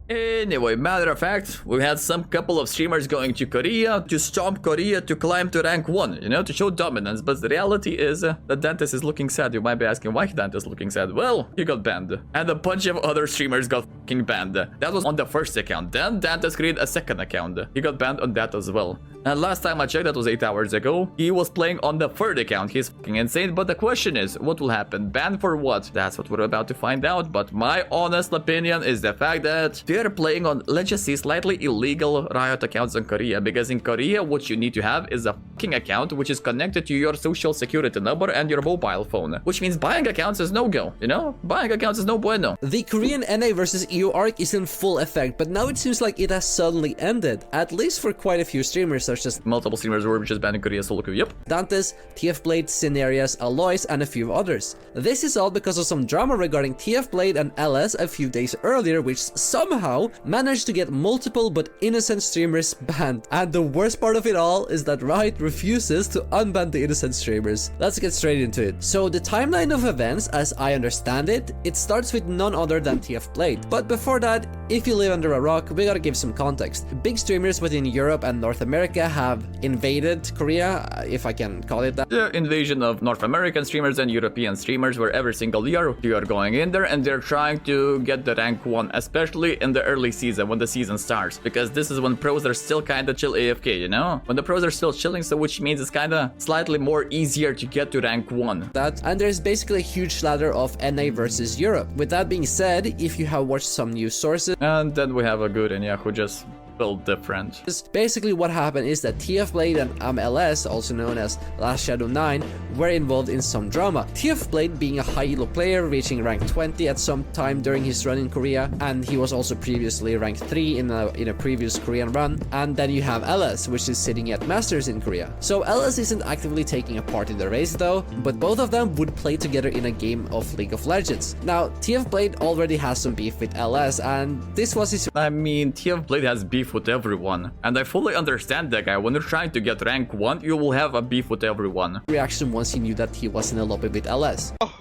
Anyway, matter of fact, we had some couple of streamers going to Korea to stomp Korea to climb to rank 1, you know, to show dominance. But the reality is that Dantes is looking sad. You might be asking, why Dantes is looking sad? Well, he got banned. And a bunch of other streamers got fucking banned. That was on the first account. Then Dantes created a second account. He got banned on that as well. And last time I checked, that was 8 hours ago, he was playing on the third account. He's fucking insane. But the question is, what will happen? Banned for what? That's what we're about to find out. But my honest opinion is the fact that they're playing on, let's just say, slightly illegal Riot accounts in Korea. Because in Korea, what you need to have is a fucking account which is connected to your social security number and your mobile phone. Which means buying accounts is no-go, you know? Buying accounts is no bueno. The Korean NA versus EU arc is in full effect, but now it seems like it has suddenly ended. At least for quite a few streamers, such as multiple streamers were just banned in Korea solo queue, yep. Dantes, TF Blade, Scenarios, Aloys, and a few others. This is all because of some drama regarding TF Blade and LS a few days earlier, which somehow managed to get multiple but innocent streamers banned. And the worst part of it all is that Riot refuses to unban the innocent streamers. Let's get straight into it. So the timeline of events, as I understand it, it starts with none other than TF Blade. But before that, if you live under a rock, we gotta give some context. Big streamers within Europe and North America have invaded Korea, if I can call it that. The invasion of North American streamers and European streamers, where every single year you are going in there and they're trying to get the rank 1, especially in the early season when the season starts, because this is when pros are still kind of chill AFK, you know, when the pros are still chilling, so which means it's kind of slightly more easier to get to rank 1. And there's basically a huge ladder of NA versus Europe. With that being said, if you have watched some news sources, and then we have a good Enya who just built different. Basically what happened is that TF Blade and MLS, also known as Last Shadow 9, were involved in some drama. TF Blade being a high elo player, reaching rank 20 at some time during his run in Korea, and he was also previously ranked 3 in a previous Korean run. And then you have LS, which is sitting at Masters in Korea. So LS isn't actively taking a part in the race though, but both of them would play together in a game of League of Legends. Now, TF Blade already has some beef with LS, and this was his... I mean, TF Blade has beef with everyone, and I fully understand that guy. When you're trying to get rank 1, you will have a beef with everyone. Reaction once he knew that he was in a lobby with LS. Oh,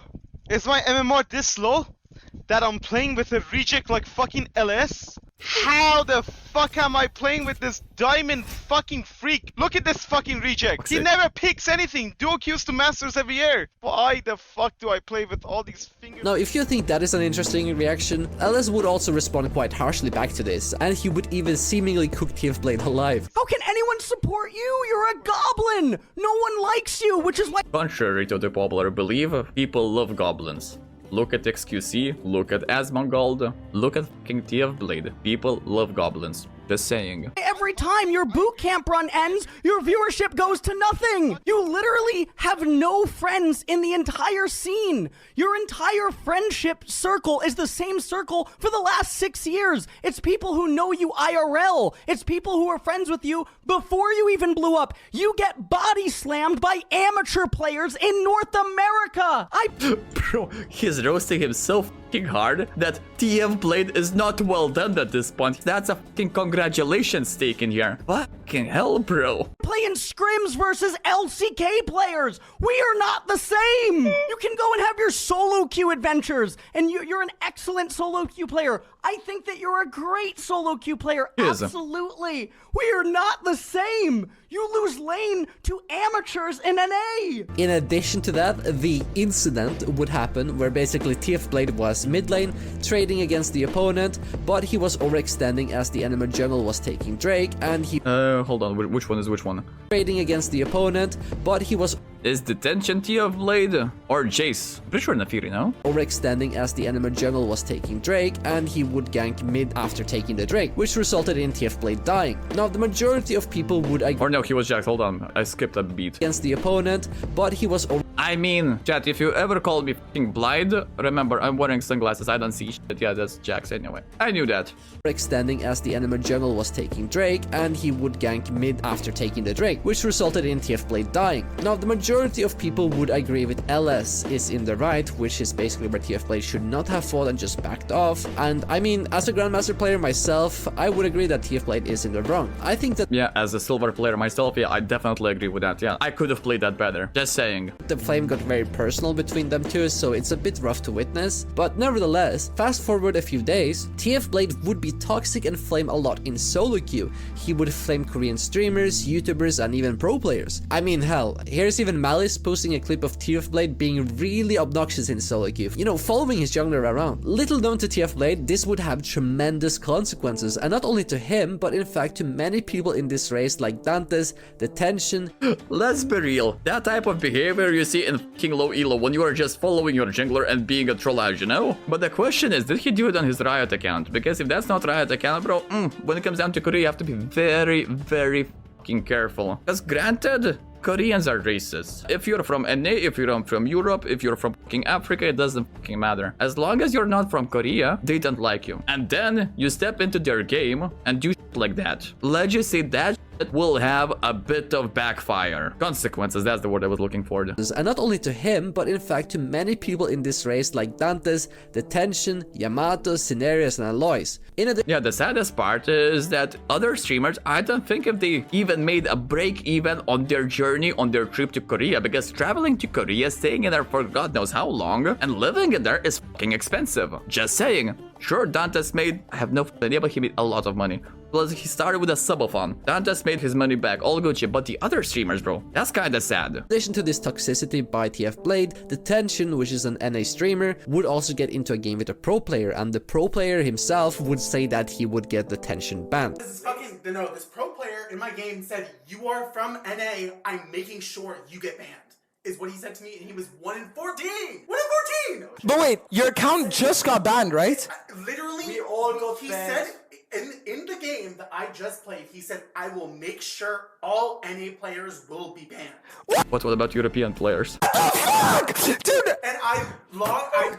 is my MMR this slow that I'm playing with a reject like fucking LS? How the fuck am I playing with this diamond fucking freak? Look at this fucking reject. He never picks anything. Duo queues to Masters every year. Why the fuck do I play with all these fingers? Now, if you think that is an interesting reaction, LS would also respond quite harshly back to this, and he would even seemingly cook TF Blade alive. How can anyone support you? You're a goblin! No one likes you, which is why— Contrary to the popular belief, people love goblins. Look at XQC, look at Asmongold, look at fucking TF Blade. People love goblins. Just saying. every time your boot camp run ends, your viewership goes to nothing. You literally have no friends in the entire scene. Your entire friendship circle is the same circle for the last 6 years. It's people who know you IRL. It's people who are friends with you before you even blew up. You get body slammed by amateur players in North America. Bro, he's roasting himself fucking hard that TF Blade is not well done at this point. That's a fucking congratulations taken here. Fucking hell, bro. Playing scrims versus LCK players. We are not the same. You can go and have your solo queue adventures, and you're an excellent solo queue player. I think that you're a great solo queue player. Yes. Absolutely. We are not the same. You lose lane to amateurs in NA. In addition to that, the incident would happen where basically TF Blade was mid lane, trading against the opponent, but he was overextending as the enemy jungle was taking Drake, and he hold on, which one is which one? Trading against the opponent, but he was Is Detention TF Blade or Jace? Pretty sure Nafiri, no? overextending as the enemy jungle was taking Drake, and he would gank mid after taking the Drake, which resulted in TF Blade dying. Now, the majority of people would Or no, he was jacked. Hold on, I skipped a beat. against the opponent, but he was I mean, chat, if you ever call me fucking blind, remember, I'm wearing sunglasses, I don't see shit. Yeah, that's Jax anyway. I knew that. overextending as the enemy jungle was taking Drake, and he would gank mid after taking the Drake, which resulted in TF Blade dying. Now, the majority of people would agree with LS is in the right, which is basically where TF Blade should not have fought and just backed off. And I mean, as a Grandmaster player myself, I would agree that TF Blade is in the wrong. I think that Yeah, as a silver player myself, yeah, I definitely agree with that. Yeah, I could have played that better. Just saying. the flame got very personal between them two, so it's a bit rough to witness. But nevertheless, fast forward a few days, TF Blade would be toxic and flame a lot in solo queue. He would flame Korean streamers, YouTubers, and even pro players. I mean, hell, here's even Malice posting a clip of TF Blade being really obnoxious in solo queue. You know, following his jungler around. Little known to TF Blade, this would have tremendous consequences, and not only to him, but in fact to many people in this race like Dantes, the tension. Let's be real, that type of behavior you see in fucking low elo when you are just following your jungler and being a trollage, you know? But the question is, did he do it on his Riot account? Because if that's not Riot account, bro, when it comes down to Korea, you have to be very, very fucking careful. Because granted, Koreans are racist. If you're from NA, if you're from Europe, if you're from fucking Africa, it doesn't fucking matter. As long as you're not from Korea, they don't like you. And then you step into their game and do shit like that. Let's just say that shit will have a bit of backfire. Consequences, that's the word I was looking for. And not only to him, but in fact to many people in this race like Dantes, the Tension, Yamato, Cenarius, and Aloys. Yeah, the saddest part is that other streamers, I don't think if they even made a break even on their journey, on their trip to Korea, because traveling to Korea, staying in there for God knows how long, and living in there is fucking expensive. Just saying. Sure, Dantes made, I have no idea, but he made a lot of money. Plus, he started with a subathon. Dantes made his money back, all Gucci, but the other streamers, bro, that's kinda sad. In addition to this toxicity by TF Blade, the Tension, which is an NA streamer, would also get into a game with a pro player, and the pro player himself would say that he would get the Tension banned. This pro player in my game said, "You are from NA, I'm making sure you get banned," is what he said to me, and he was 1 in 14! 1 in 14! But wait, your account just got banned, right? Literally, We all got he banned. said, in the game that I just played, he said, "I will make sure all NA players will be banned." What about European players? Dude! And I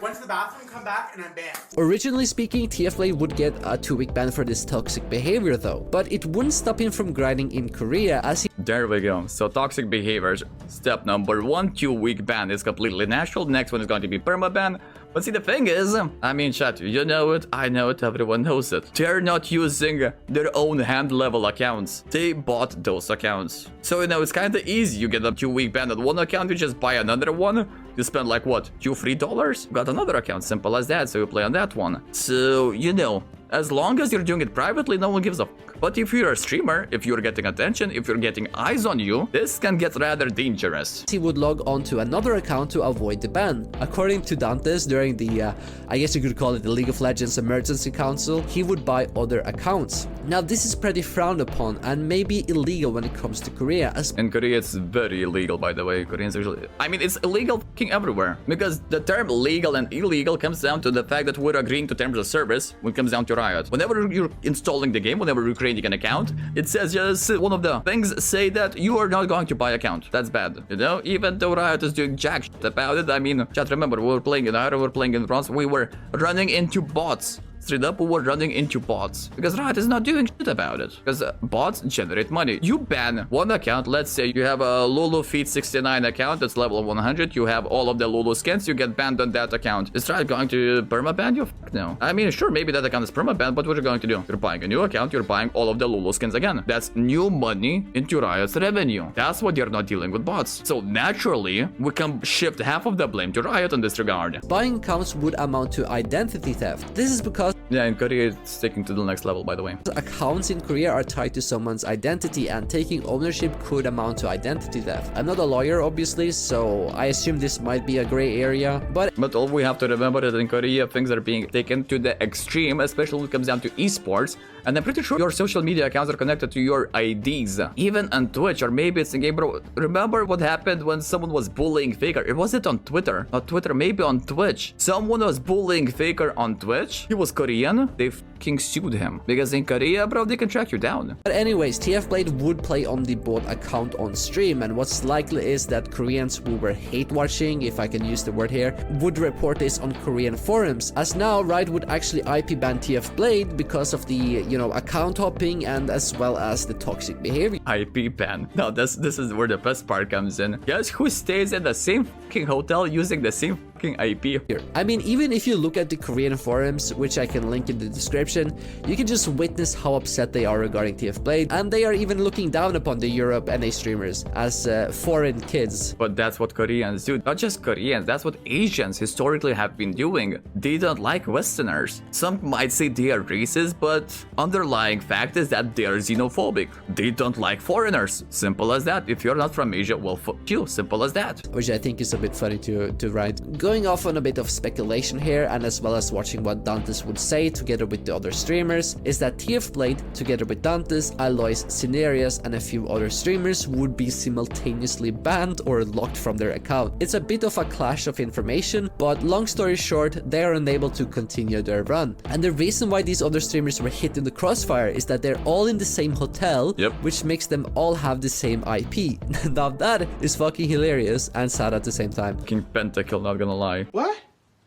went to the bathroom, come back, and I'm banned. Originally speaking, TF Blade would get a 2-week ban for this toxic behavior though, but it wouldn't stop him from grinding in Korea as he There we go. So toxic behaviors. Step number 1, 2-week ban is completely natural. Next one is going to be permaban. But see, the thing is, I mean, chat, you know it, I know it, everyone knows it. They're not using their own hand level accounts. They bought those accounts. So, you know, it's kind of easy. You get a 2-week ban on one account, you just buy another one. You spend like, what, $2-3? Got another account, simple as that, so you play on that one. So, you know, as long as you're doing it privately, no one gives a fuck. But if you're a streamer, if you're getting attention, if you're getting eyes on you, this can get rather dangerous. he would log on to another account to avoid the ban. According to Dantes, during the, I guess you could call it the League of Legends Emergency Council, he would buy other accounts. Now this is pretty frowned upon and maybe illegal when it comes to Korea, as In Korea, it's very illegal, by the way. Koreans usually... I mean, it's illegal fucking everywhere. Because the term legal and illegal comes down to the fact that we're agreeing to terms of service when it comes down to Riot. Whenever you're installing the game, whenever you're creating an account, it says just one of the things say that you are not going to buy account. That's bad, you know? Even though Riot is doing jack shit about it. I mean, chat, remember, we were playing in Riot, we were playing in France, we were running into bots. Straight up, we were running into bots. Because Riot is not doing shit about it. Because bots generate money. You ban one account, let's say you have a Lulu Feed 69 account that's level 100, you have all of the Lulu skins, you get banned on that account. Is Riot going to permaban you? Fuck no. I mean, sure, maybe that account is permabanned, but what are you going to do? You're buying a new account, you're buying all of the Lulu skins again. That's new money into Riot's revenue. That's what you're not dealing with bots. So naturally, we can shift half of the blame to Riot in this regard. buying accounts would amount to identity theft. This is because Yeah, in Korea, it's taking to the next level, by the way. accounts in Korea are tied to someone's identity, and taking ownership could amount to identity theft. I'm not a lawyer, obviously, so I assume this might be a gray area, but all we have to remember is that in Korea, things are being taken to the extreme, especially when it comes down to esports. And I'm pretty sure your social media accounts are connected to your IDs. Even on Twitch, or maybe it's in game, bro. Remember what happened when someone was bullying Faker? It wasn't on Twitter. Not Twitter, maybe on Twitch. Someone was bullying Faker on Twitch. He was Korean. They fucking sued him. Because in Korea, bro, they can track you down. But anyways, TF Blade would play on the bot account on stream, and what's likely is that Koreans who were hate watching, if I can use the word here, would report this on Korean forums, as now Riot would actually IP ban TF Blade because of the, account hopping and as well as the toxic behavior. IP ban. No, this is where the best part comes in. Guess who stays in the same fucking hotel using the same fucking fucking IP. I mean, even if you look at the Korean forums, which I can link in the description, you can just witness how upset they are regarding TF Blade, and they are even looking down upon the Europe NA streamers as foreign kids. But that's what Koreans do. Not just Koreans, that's what Asians historically have been doing. They don't like Westerners. Some might say they are racist, but underlying fact is that they are xenophobic. They don't like foreigners. Simple as that. If you're not from Asia, well, fuck you. Simple as that. Which I think is a bit funny to write. Going off on a bit of speculation here, and as well as watching what Dantes would say together with the other streamers, is that TF Blade, together with Dantes, Alois, Cinerius, and a few other streamers would be simultaneously banned or locked from their account. It's a bit of a clash of information, but long story short, they are unable to continue their run. And the reason why these other streamers were hit in the crossfire is that they're all in the same hotel, which makes them all have the same IP. Now that is fucking hilarious and sad at the same time. King Pentakill, not gonna lie. What?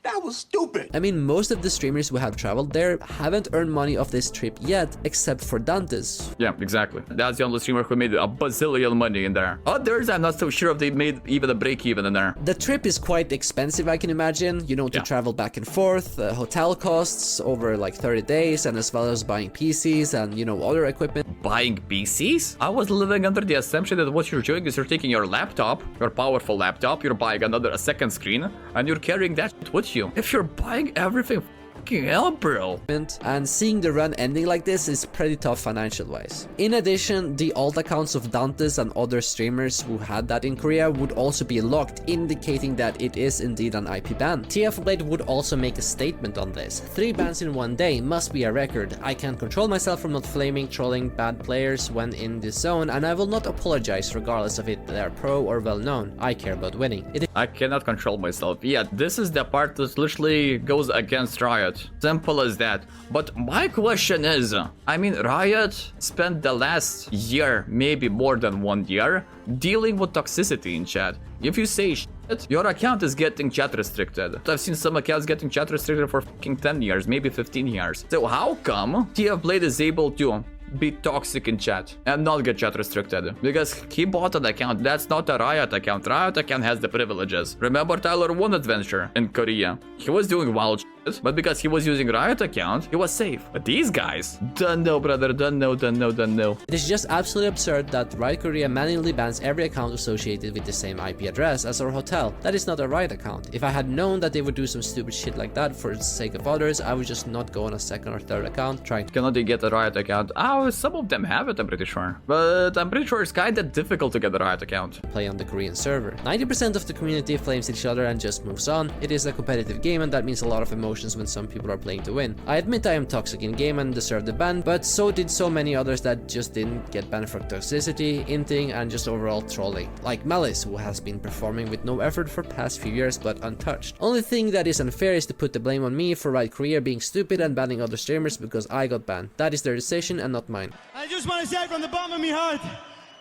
That was stupid. I mean, most of the streamers who have traveled there haven't earned money off this trip yet, except for Dantes. Yeah, exactly. That's the only streamer who made a bazillion money in there. Others, I'm not so sure if they made even a break even in there. The trip is quite expensive, I can imagine, you know, to travel back and forth, hotel costs over like 30 days, and as well as buying PCs and, you know, other equipment. Buying PCs? I was living under the assumption that what you're doing is you're taking your laptop, your powerful laptop, you're buying a second screen, and you're carrying that with you. If you're buying everything, fucking hell, bro. And seeing the run ending like this is pretty tough financial wise. In addition, the alt accounts of Dantes and other streamers who had that in Korea would also be locked, indicating that it is indeed an IP ban. TF Blade would also make a statement on this. 3 bans in 1 day must be a record. I can't control myself from not flaming, trolling bad players when in this zone, and I will not apologize regardless of it they are pro or well known. I care about winning. I cannot control myself. Yeah, this is the part that literally goes against Riot. Simple as that. But my question is, I mean, Riot spent the last year, maybe more than 1 year, dealing with toxicity in chat. If you say shit, your account is getting chat restricted. I've seen some accounts getting chat restricted for fucking 10 years, maybe 15 years. So how come TF Blade is able to be toxic in chat and not get chat restricted? Because he bought an account. That's not a Riot account. Riot account has the privileges. Remember Tyler One Adventure in Korea? He was doing wild shit, but because he was using Riot account, he was safe. But these guys, don't know, brother, don't know. It is just absolutely absurd that Riot Korea manually bans every account associated with the same IP address as our hotel. That is not a Riot account. If I had known that they would do some stupid shit like that for the sake of others, I would just not go on a second or third account trying to... Cannot they get a Riot account? Some of them have it, I'm pretty sure. But I'm pretty sure it's kinda difficult to get a Riot account. Play on the Korean server. 90% of the community flames each other and just moves on. It is a competitive game, and that means a lot of emotions when some people are playing to win. I admit I am toxic in game and deserve the ban, but so did so many others that just didn't get banned for toxicity, inting, and just overall trolling. Like Malice, who has been performing with no effort for past few years but untouched. Only thing that is unfair is to put the blame on me for Riot Korea being stupid and banning other streamers because I got banned. That is their decision and not mine. I just want to say from the bottom of my heart,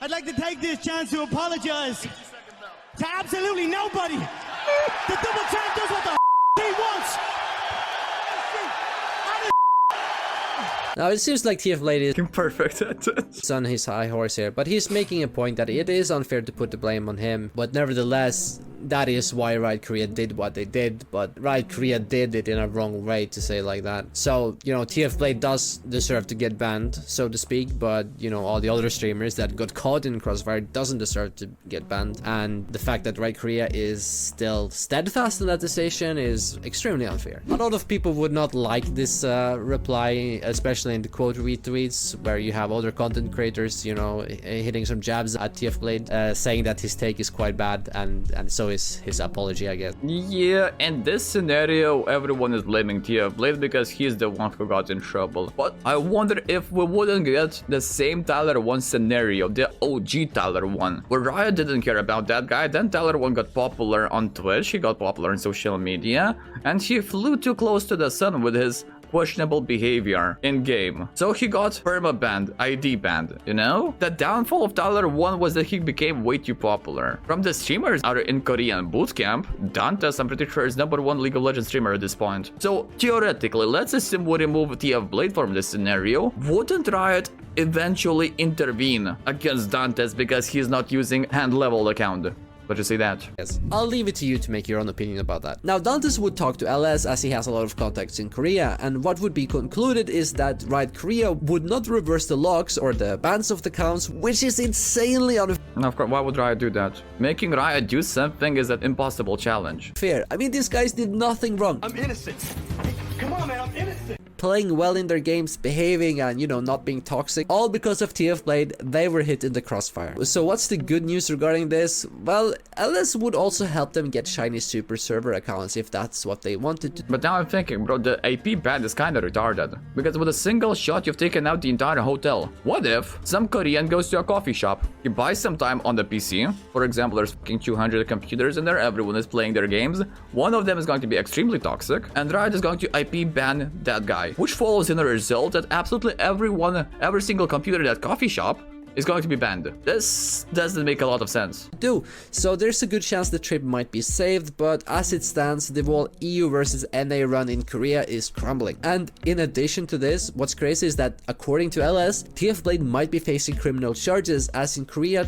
I'd like to take this chance to apologize to absolutely nobody. The double champ does what the he wants. Now it seems like TF Blade is Perfect. on his high horse here, but he's making a point that it is unfair to put the blame on him, but nevertheless, that is why Riot Korea did what they did, but Riot Korea did it in a wrong way, to say it like that. So, you know, TF Blade does deserve to get banned, so to speak, but, you know, all the other streamers that got caught in Crossfire doesn't deserve to get banned, and the fact that Riot Korea is still steadfast in that decision is extremely unfair. A lot of people would not like this reply, especially in the quote retweets, where you have other content creators, you know, hitting some jabs at TF Blade, saying that his take is quite bad, and so is his apology, I guess. Yeah, in this scenario, everyone is blaming TF Blade because he's the one who got in trouble. But I wonder if we wouldn't get the same Tyler 1 scenario, the OG Tyler 1, where Riot didn't care about that guy. Then Tyler 1 got popular on Twitch, he got popular on social media, and he flew too close to the sun with his questionable behavior in game. So he got permabanned, ID banned, you know? The downfall of Tyler 1 was that he became way too popular. From the streamers out in Korean bootcamp, Dantes, I'm pretty sure, is #1 League of Legends streamer at this point. So theoretically, let's assume we remove TF Blade from this scenario. Wouldn't Riot eventually intervene against Dantes because he's not using hand-leveled account? But you see that. Yes. I'll leave it to you to make your own opinion about that. Now, Dantes would talk to LS as he has a lot of contacts in Korea, and what would be concluded is that Riot Korea would not reverse the locks or the bans of the accounts, which is insanely unfair. Of course, why would Riot do that? Making Riot do something is an impossible challenge. I mean, these guys did nothing wrong. I'm innocent. Come on, man, I'm innocent. Playing well in their games, behaving, and, you know, not being toxic, all because of TF Blade, they were hit in the crossfire. So what's the good news regarding this? Well, LS would also help them get shiny super server accounts if that's what they wanted to. But now I'm thinking, bro, the AP ban is kinda retarded. Because with a single shot, you've taken out the entire hotel. What if some Korean goes to a coffee shop, he buys some time on the PC, for example, there's fucking 200 computers in there, everyone is playing their games, one of them is going to be extremely toxic, and Riot is going to IP ban that guy, which follows in the result that absolutely every single computer in that coffee shop is going to be banned. This doesn't make a lot of sense. So there's a good chance the trip might be saved, but as it stands, the whole EU versus NA run in Korea is crumbling. And in addition to this, what's crazy is that according to LS, TF Blade might be facing criminal charges, as in Korea.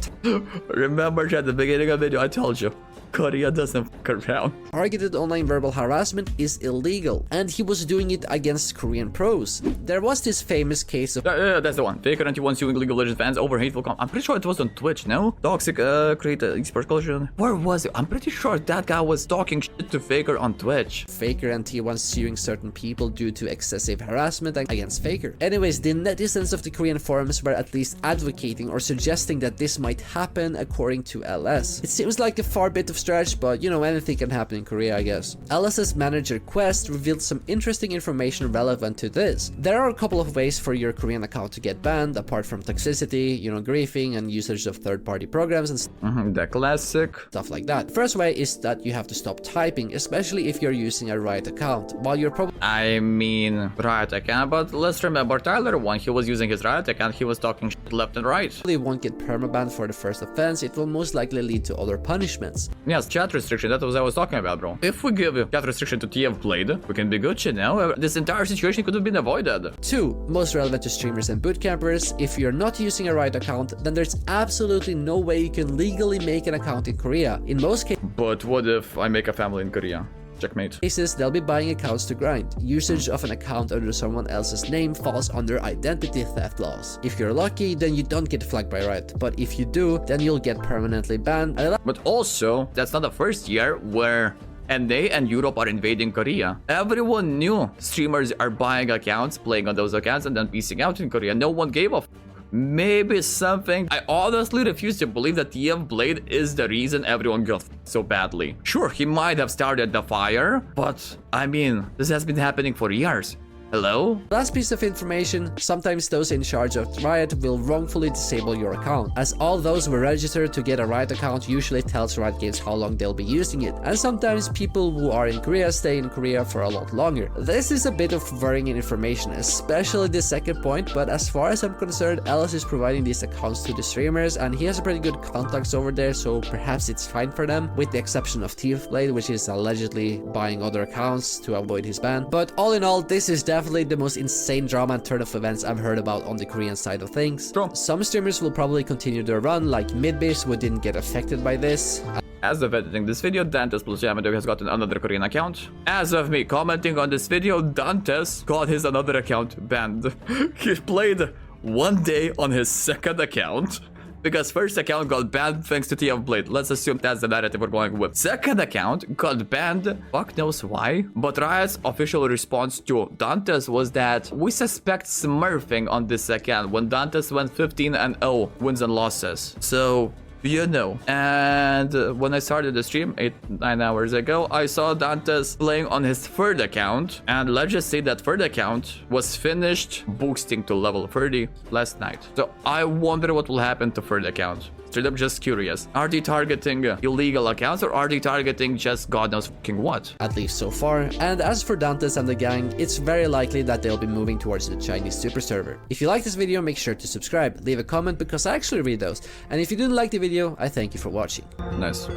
Remember at the beginning of the video, I told you. Korea doesn't fuck around. Targeted online verbal harassment is illegal, and he was doing it against Korean pros. There was this famous case of that's the one. Faker91 suing League of Legends fans over hateful I'm pretty sure it was on Twitch, no? Toxic create esports collision. Where was it? I'm pretty sure that guy was talking shit to Faker on Twitch. Faker and T1 suing certain people due to excessive harassment against Faker. Anyways, the netizens of the Korean forums were at least advocating or suggesting that this might happen according to LS. It seems like a far bit of stretch, but you know, anything can happen in Korea, I guess. LS's manager Quest revealed some interesting information relevant to this. There are a couple of ways for your Korean account to get banned, apart from toxicity, you know, griefing and usage of third-party programs and the classic stuff like that. First way is that you have to stop typing, especially if you're using a Riot account. While you're probably Riot account, but let's remember Tyler when he was using his Riot account, he was talking shit left and right. won't get permabanned for the first offense, it will most likely lead to other punishments. Yes, chat restriction, that was what I was talking about, bro. If we give chat restriction to TF Blade, we can be good, you know? This entire situation could have been avoided. 2. Most relevant to streamers and bootcampers, if you're not using a Riot account, then there's absolutely no way you can legally make an account in Korea. In most cases. But what if I make a family in Korea? Checkmate. They'll be buying accounts to grind. Usage of an account under someone else's name falls under identity theft laws. If you're lucky, then you don't get flagged by Riot, but if you do, then you'll get permanently banned. But also, that's not the first year where NA and Europe are invading Korea. Everyone knew streamers are buying accounts, playing on those accounts, and then piecing out in Korea. No one gave a f. Maybe something. I honestly refuse to believe that TF Blade is the reason everyone got so badly. Sure, he might have started the fire, but I mean, this has been happening for years. Hello? Last piece of information, sometimes those in charge of Riot will wrongfully disable your account, as all those who are registered to get a Riot account usually tells Riot Games how long they'll be using it, and sometimes people who are in Korea stay in Korea for a lot longer. This is a bit of worrying information, especially the second point, but as far as I'm concerned, Ellis is providing these accounts to the streamers, and he has a pretty good contacts over there, so perhaps it's fine for them, with the exception of TF Blade, which is allegedly buying other accounts to avoid his ban. But all in all, this is definitely the most insane drama and turn of events I've heard about on the Korean side of things. Some streamers will probably continue their run, like Midbish, who didn't get affected by this. As of editing this video, Dantes plus Yamato has gotten another Korean account. As of me commenting on this video, Dantes got his another account banned. He played one day on his second account, because first account got banned thanks to TF Blade. Let's assume that's the narrative we're going with. Second account got banned, fuck knows why. But Riot's official response to Dantes was that we suspect smurfing on this account when Dantes went 15-0 wins and losses. So, you know. And when I started the stream 8-9 hours ago, I saw Dantes playing on his third account, and let's just say that third account was finished boosting to level 30 last night. So I wonder what will happen to third account. Straight up just curious. Are they targeting illegal accounts, or are they targeting just God knows fucking what? At least so far. And as for Dantes and the gang, it's very likely that they'll be moving towards the Chinese super server. If you like this video, make sure to subscribe, leave a comment because I actually read those. And if you didn't like the video, I thank you for watching. Nice.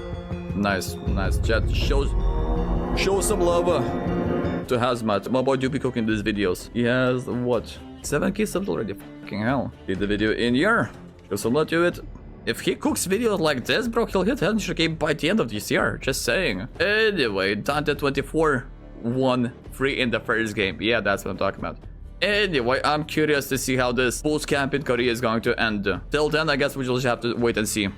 Chat, show some love to Hazmat. My boy do be cooking these videos. He has what? 7k subs already. Fucking hell. Did the video in here. Show some love to it. If he cooks videos like this, bro, he'll hit 100k by the end of this year. Just saying. Anyway, Dante 24 won 3 in the first game. Yeah, that's what I'm talking about. Anyway, I'm curious to see how this bootcamp in Korea is going to end. Till then, I guess we'll just have to wait and see.